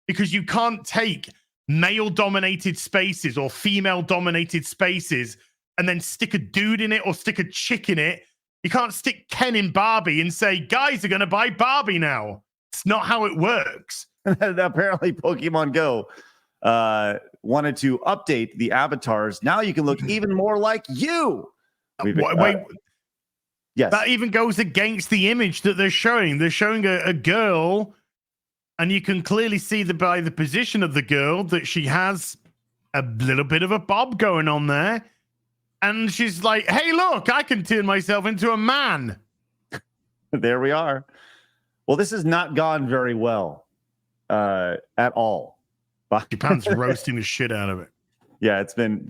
because you can't take male-dominated spaces or female-dominated spaces and then stick a dude in it or stick a chick in it. You can't stick Ken in Barbie and say, guys are going to buy Barbie now. It's not how it works. Apparently, Pokemon Go wanted to update the avatars. Now you can look even more like you. Wait. Yes. That even goes against the image that they're showing. They're showing a girl, and you can clearly see by the position of the girl that she has a little bit of a bob going on there. And she's like, hey, look, I can turn myself into a man. There we are. Well, this has not gone very well at all. Japan's roasting the shit out of it. Yeah, it's been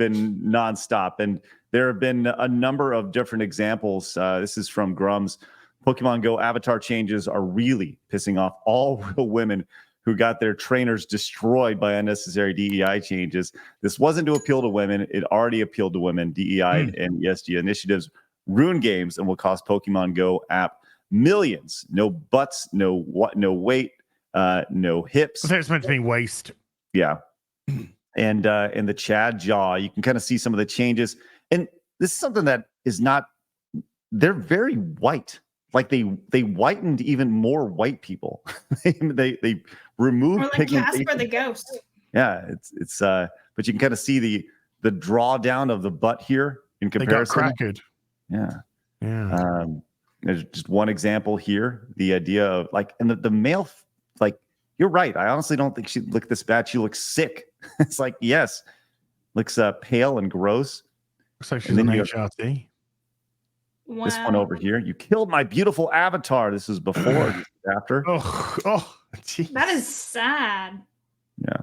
nonstop. And there have been a number of different examples. This is from Grums. Pokemon Go avatar changes are really pissing off all real women who got their trainers destroyed by unnecessary DEI changes. This wasn't to appeal to women. It already appealed to women. DEI and ESG initiatives ruin games and will cost Pokemon Go app millions. No butts, no weight, no hips. I think it's meant to be waste. Yeah. And in the Chad jaw, you can kind of see some of the changes. And this is something that is not, they're very white. Like they whitened even more white people. they removed or like Casper the Ghost. Yeah, it's but you can kind of see the drawdown of the butt here in comparison. They got cracked. Yeah. There's just one example here. The idea of like, and the male, like, you're right. I honestly don't think she looked this bad. She looks sick. It's like, yes, looks pale and gross. Looks like she's an HRT. Wow. This one over here. You killed my beautiful avatar. This is before, after. Oh, geez. That is sad. Yeah.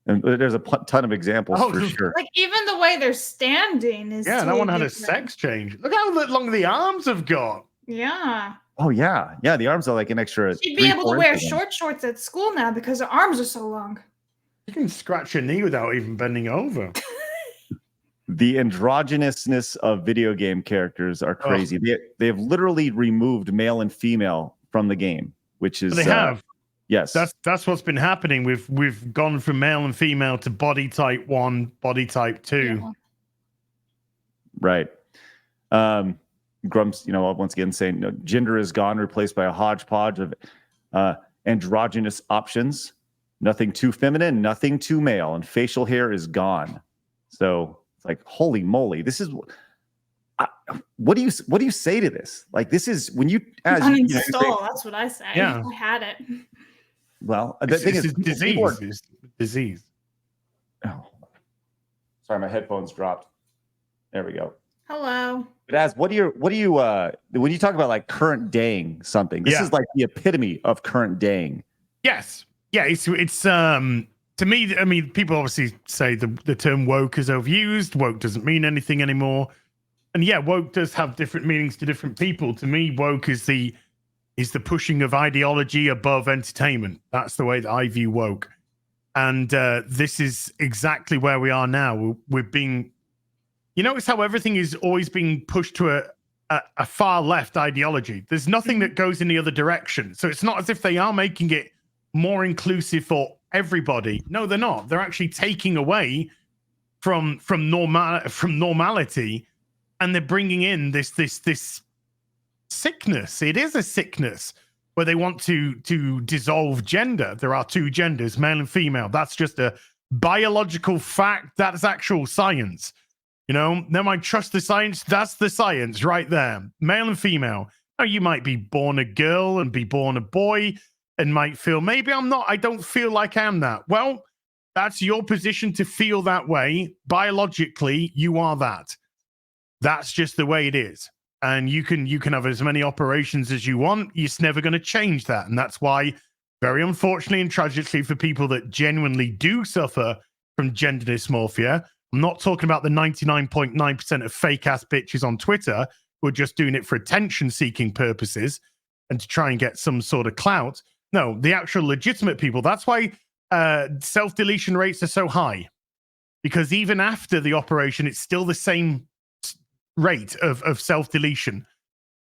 And there's a ton of examples for sure. Like even the way they're standing is that one had a sex change. Look how long the arms have got. Yeah. Oh yeah. Yeah, the arms are like an extra. She'd be able to wear short shorts at school now because her arms are so long. You can scratch your knee without even bending over. The androgynousness of video game characters are crazy. They have literally removed male and female from the game, which is they have. Yes. That's what's been happening. We've gone from male and female to body type 1, body type 2. Yeah. Right. Grumps, once again saying gender is gone, replaced by a hodgepodge of androgynous options. Nothing too feminine, nothing too male, and facial hair is gone. So it's like, holy moly, this is what do you say to this? Like, this is when you uninstall. That's what I say. Yeah. I had it. Well, the thing is, disease. Oh, sorry, my headphones dropped. There we go. Hello. But as what do you when you talk about like current daying something? This is like the epitome of current daying. Yes. Yeah, it's to me, I mean, people obviously say the term woke is overused. Woke doesn't mean anything anymore. And yeah, woke does have different meanings to different people. To me, woke is the pushing of ideology above entertainment. That's the way that I view woke. And this is exactly where we are now. We're being, notice how everything is always being pushed to a far left ideology. There's nothing that goes in the other direction. So it's not as if they are making it more inclusive for everybody. No, they're not. They're actually taking away from normality, and they're bringing in this sickness. It is a sickness where they want to dissolve gender. There are two genders, male and female. That's just a biological fact. That's actual science. They might trust the science. That's the science right there. Male and female. Now, you might be born a girl and be born a boy and might feel, maybe I don't feel like I am that. Well, that's your position to feel that way. Biologically, you are that. That's just the way it is. And you can have as many operations as you want. It's never going to change that. And that's why, very unfortunately and tragically for people that genuinely do suffer from gender dysmorphia, I'm not talking about the 99.9% of fake ass bitches on Twitter who are just doing it for attention-seeking purposes and to try and get some sort of clout. No, the actual legitimate people. That's why self-deletion rates are so high. Because even after the operation, it's still the same rate of self-deletion.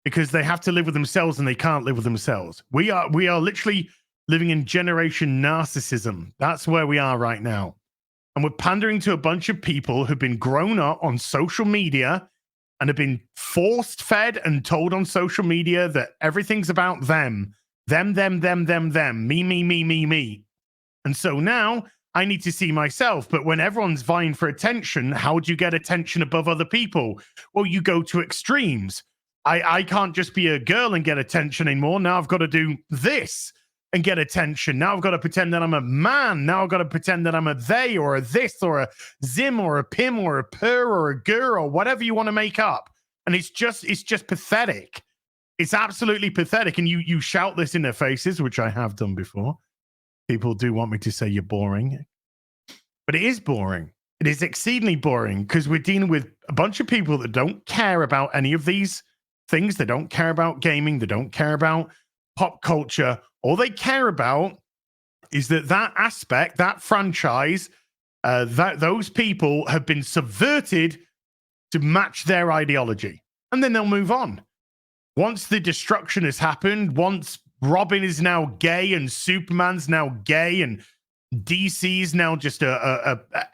Because they have to live with themselves and they can't live with themselves. We are literally living in generation narcissism. That's where we are right now. And we're pandering to a bunch of people who've been grown up on social media and have been forced fed and told on social media that everything's about them, them, me, me. And so now I need to see myself. But when everyone's vying for attention, how do you get attention above other people? Well, you go to extremes. I can't just be a girl and get attention anymore. Now I've got to do this and get attention. Now I've got to pretend that I'm a man. Now I've got to pretend that I'm a they or a this or a zim or a pim or a purr or a gur or whatever you want to make up. And it's just pathetic. It's absolutely pathetic. And you shout this in their faces, which I have done before. People do want me to say you're boring, but it is boring. It is exceedingly boring because we're dealing with a bunch of people that don't care about any of these things. They don't care about gaming. They don't care about pop culture. All they care about is that aspect, that franchise, that those people have been subverted to match their ideology. And then they'll move on. Once the destruction has happened, once Robin is now gay and Superman's now gay and DC's now just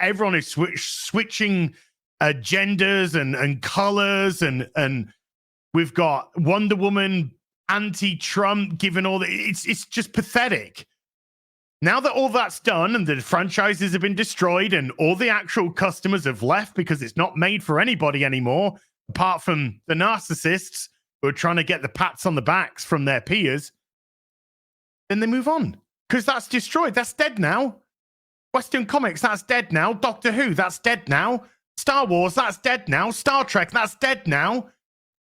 everyone is switching genders and colors and we've got Wonder Woman anti-Trump given all the it's just pathetic. Now that all that's done and the franchises have been destroyed and all the actual customers have left because it's not made for anybody anymore, apart from the narcissists who are trying to get the pats on the backs from their peers, then they move on because that's destroyed. That's dead now. Western comics, that's dead now. Doctor Who, that's dead now. Star Wars, that's dead now. Star Trek, that's dead now.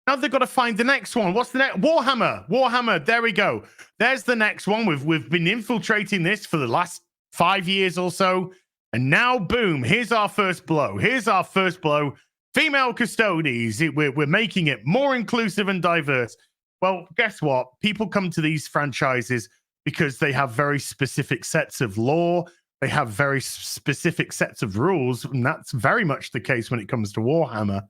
Now they've got to find the next one. What's the next? Warhammer. There we go. There's the next one. We've been infiltrating this for the last 5 years or so. And now, boom, here's our first blow. Female custodies. We're making it more inclusive and diverse. Well, guess what? People come to these franchises because they have very specific sets of law. They have very specific sets of rules. And that's very much the case when it comes to Warhammer.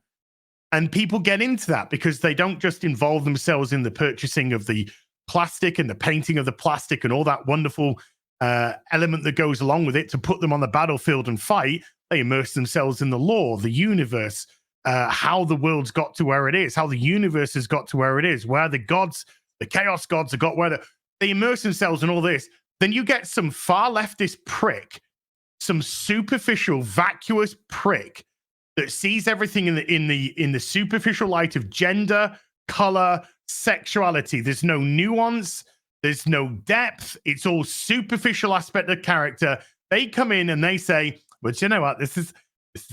And people get into that because they don't just involve themselves in the purchasing of the plastic and the painting of the plastic and all that wonderful element that goes along with it to put them on the battlefield and fight. They immerse themselves in the lore, the universe, how the world's got to where it is, how the universe has got to where it is, where the gods, the chaos gods have got where they immerse themselves in all this. Then you get some far leftist prick, some superficial, vacuous prick that sees everything in the superficial light of gender, color, sexuality. There's no nuance. There's no depth. It's all superficial aspect of character. They come in and they say, "But you know what? This is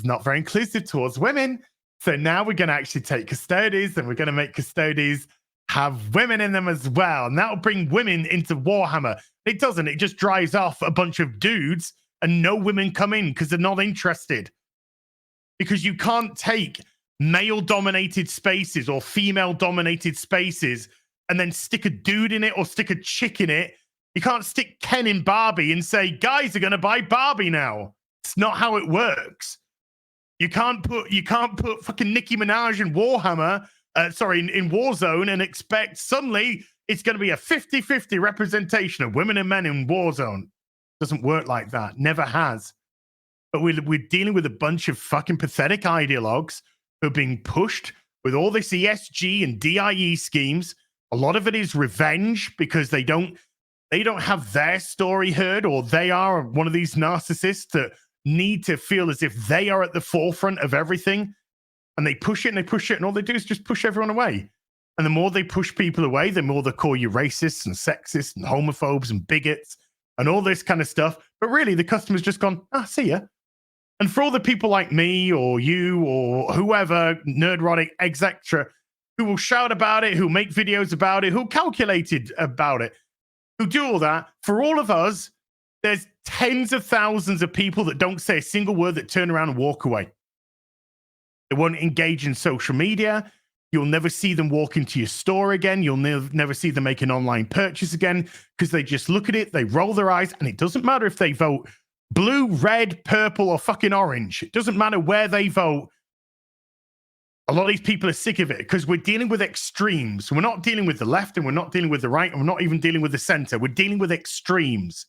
not very inclusive towards women. So now we're going to actually take custodies and we're going to make custodies have women in them as well. And that'll bring women into Warhammer." It doesn't. It just drives off a bunch of dudes and no women come in because they're not interested. Because you can't take male-dominated spaces or female-dominated spaces and then stick a dude in it or stick a chick in it. You can't stick Ken in Barbie and say, guys are going to buy Barbie now. It's not how it works. You can't put fucking Nicki Minaj in Warhammer, in Warzone and expect suddenly it's going to be a 50-50 representation of women and men in Warzone. Doesn't work like that. Never has. But we're dealing with a bunch of fucking pathetic ideologues who are being pushed with all this ESG and DIE schemes. A lot of it is revenge because they don't have their story heard, or they are one of these narcissists that need to feel as if they are at the forefront of everything. And they push it, and all they do is just push everyone away. And the more they push people away, the more they call you racists and sexists and homophobes and bigots and all this kind of stuff. But really, the customer's just gone, see ya. And for all the people like me or you or whoever, Nerdrotic, etc., who will shout about it, who make videos about it, who calculated about it, who do all that, for all of us, there's tens of thousands of people that don't say a single word, that turn around and walk away. They won't engage in social media. You'll never see them walk into your store again. You'll never see them make an online purchase again because they just look at it, they roll their eyes, and it doesn't matter if they vote blue, red, purple, or fucking orange. It doesn't matter where they vote. A lot of these people are sick of it because we're dealing with extremes. We're not dealing with the left and we're not dealing with the right and we're not even dealing with the center. We're dealing with extremes.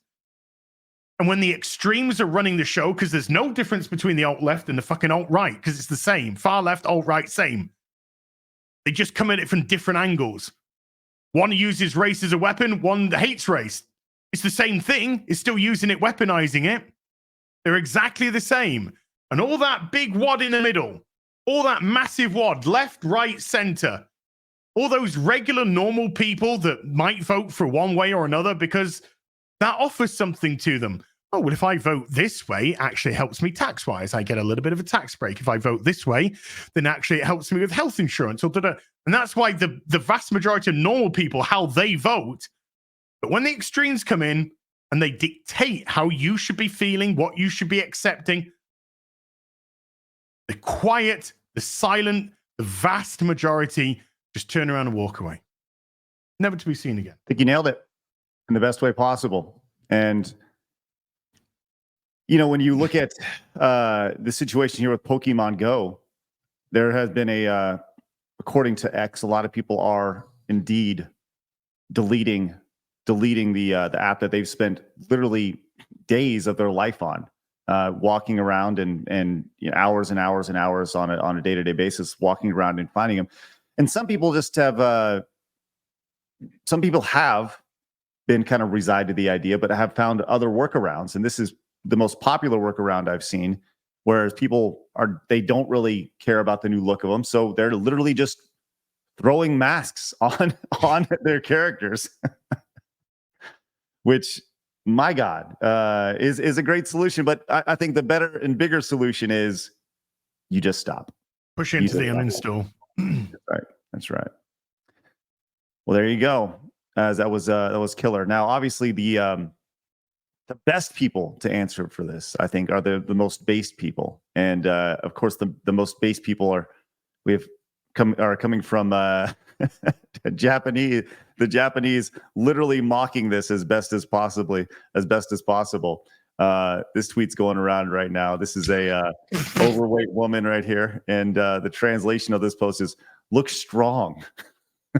And when the extremes are running the show, because there's no difference between the alt-left and the fucking alt-right, because it's the same. Far left, alt-right, same. They just come at it from different angles. One uses race as a weapon, one hates race. It's the same thing. It's still using it, weaponizing it. They're exactly the same. And all that big wad in the middle, all that massive wad, left, right, center, all those regular, normal people that might vote for one way or another because that offers something to them. Oh, well, if I vote this way, it actually helps me tax-wise. I get a little bit of a tax break. If I vote this way, then actually it helps me with health insurance. And that's why the vast majority of normal people, how they vote. But when the extremes come in and they dictate how you should be feeling, what you should be accepting, the quiet, the silent, the vast majority just turn around and walk away. Never to be seen again. I think you nailed it in the best way possible. And when you look at the situation here with Pokemon Go, there has been according to X, a lot of people are indeed deleting the app that they've spent literally days of their life on, walking around and hours and hours and hours on a day-to-day basis, walking around and finding them. And some people just have been kind of reside to the idea, but have found other workarounds. And this is the most popular workaround I've seen, whereas they don't really care about the new look of them. So they're literally just throwing masks on their characters, which, my God, is a great solution. But I think the better and bigger solution is you just stop. Push into the uninstall. That's right. Well, there you go. That was killer. Now, obviously, the best people to answer for this, I think, are the most based people, and of course, the most based people are coming from Japanese. The Japanese literally mocking this as best as possible. This tweet's going around right now. This is a overweight woman right here, and the translation of this post is "look strong."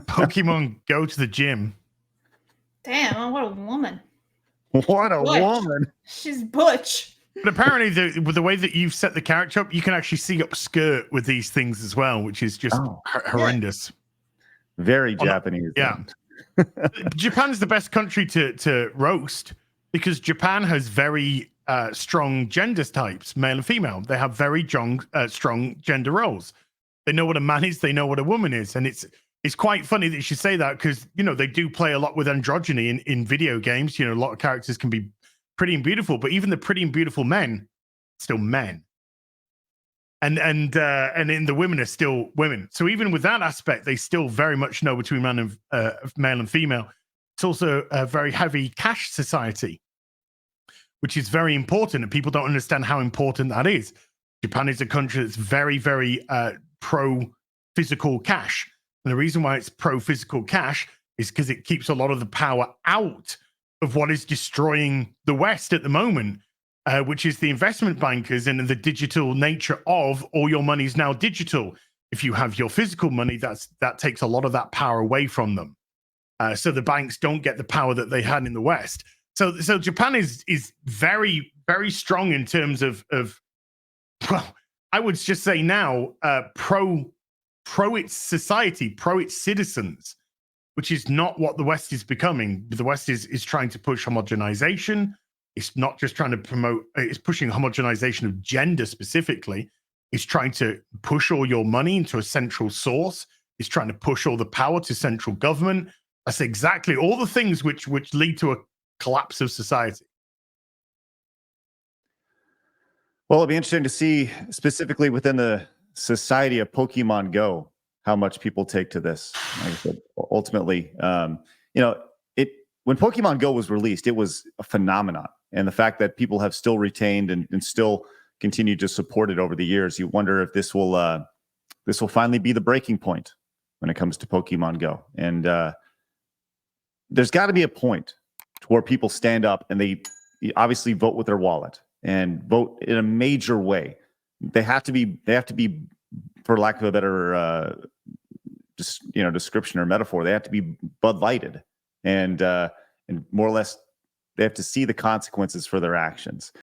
Pokemon go to the gym. Damn, what a woman. What a butch. woman. She's butch. But apparently, with the way that you've set the character up, you can actually see up skirt with these things as well, which is just horrendous. Very Japanese. Yeah. Japan's the best country to roast because Japan has very strong gender types, male and female. They have very strong gender roles. They know what a man is. They know what a woman is. And it's quite funny that you should say that because, they do play a lot with androgyny in video games. A lot of characters can be pretty and beautiful, but even the pretty and beautiful men, still men. And in the women are still women. So even with that aspect, they still very much know between male and female. It's also a very heavy cash society, which is very important. And people don't understand how important that is. Japan is a country that's very, very pro physical cash. And the reason why it's pro-physical cash is because it keeps a lot of the power out of what is destroying the West at the moment, which is the investment bankers and the digital nature of all your money is now digital. If you have your physical money, that takes a lot of that power away from them. So the banks don't get the power that they had in the West. So Japan is very, very strong in terms of well, I would just say now pro its society, pro its citizens, which is not what the West is becoming. The West is trying to push homogenization. It's not just trying to promote, it's pushing homogenization of gender specifically. It's trying to push all your money into a central source. It's trying to push all the power to central government. That's exactly all the things which lead to a collapse of society. Well, it'll be interesting to see specifically within the society of Pokemon Go how much people take to this. Like I said, ultimately, when Pokemon Go was released, it was a phenomenon, and the fact that people have still retained and still continue to support it over the years, you wonder if this will finally be the breaking point when it comes to Pokemon Go. And there's got to be a point to where people stand up and they obviously vote with their wallet and vote in a major way. They have to be for lack of a better just description or metaphor, they have to be Bud Lighted, and more or less they have to see the consequences for their actions.